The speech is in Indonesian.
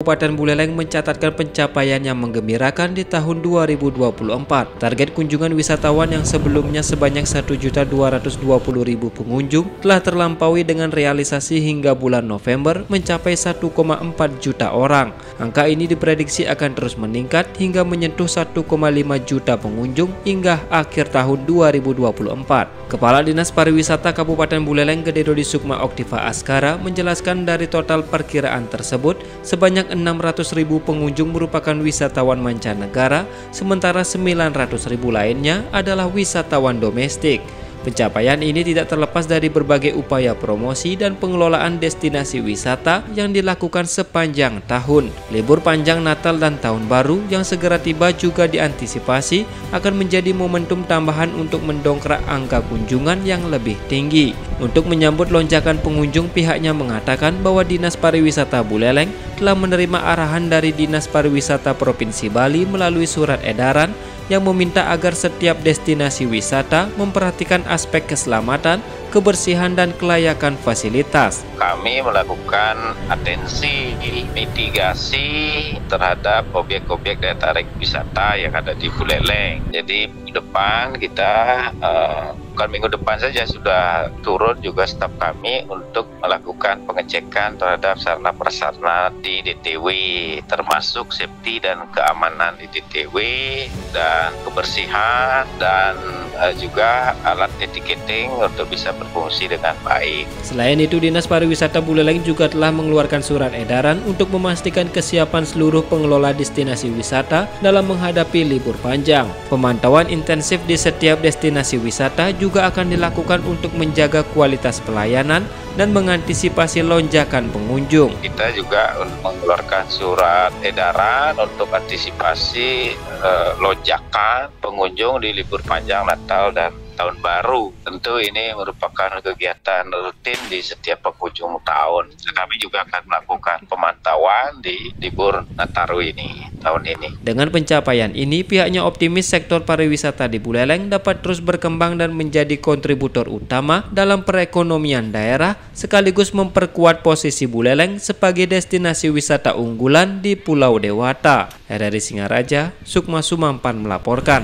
Kabupaten Buleleng mencatatkan pencapaian yang menggembirakan di tahun 2024. Target kunjungan wisatawan yang sebelumnya sebanyak 1.220.000 pengunjung telah terlampaui dengan realisasi hingga bulan November mencapai 1,4 juta orang. Angka ini diprediksi akan terus meningkat hingga menyentuh 1,5 juta pengunjung hingga akhir tahun 2024. Kepala Dinas Pariwisata Kabupaten Buleleng Gede Dodi Sukma Oktiva Askara menjelaskan dari total perkiraan tersebut sebanyak 600.000 pengunjung merupakan wisatawan mancanegara, sementara 900.000 lainnya adalah wisatawan domestik. Pencapaian ini tidak terlepas dari berbagai upaya promosi dan pengelolaan destinasi wisata yang dilakukan sepanjang tahun. Libur panjang Natal dan Tahun Baru yang segera tiba juga diantisipasi akan menjadi momentum tambahan untuk mendongkrak angka kunjungan yang lebih tinggi. Untuk menyambut lonjakan pengunjung, pihaknya mengatakan bahwa Dinas Pariwisata Buleleng telah menerima arahan dari Dinas Pariwisata Provinsi Bali melalui surat edaran yang meminta agar setiap destinasi wisata memperhatikan aspek keselamatan, kebersihan, dan kelayakan fasilitas. Kami melakukan atensi mitigasi terhadap objek-objek daya tarik wisata yang ada di Buleleng. Jadi depan kita bukan minggu depan saja sudah turun juga staf kami untuk melakukan pengecekan terhadap sarana prasarana di DTW, termasuk safety dan keamanan di DTW dan kebersihan dan juga alat etiketing untuk bisa berfungsi dengan baik. Selain itu, Dinas Pariwisata Buleleng juga telah mengeluarkan surat edaran untuk memastikan kesiapan seluruh pengelola destinasi wisata dalam menghadapi libur panjang. Pemantauan intensif di setiap destinasi wisata juga akan dilakukan untuk menjaga kualitas pelayanan dan mengantisipasi lonjakan pengunjung. Kita juga mengeluarkan surat edaran untuk antisipasi lonjakan pengunjung di libur panjang Natal dan Tahun Baru. Tentu ini merupakan kegiatan rutin di setiap penghujung tahun. Kami juga akan melakukan pemantauan di libur Nataru ini, tahun ini. Dengan pencapaian ini, pihaknya optimis sektor pariwisata di Buleleng dapat terus berkembang dan menjadi kontributor utama dalam perekonomian daerah, sekaligus memperkuat posisi Buleleng sebagai destinasi wisata unggulan di Pulau Dewata. RRI Singaraja, Sukma Sumampan melaporkan.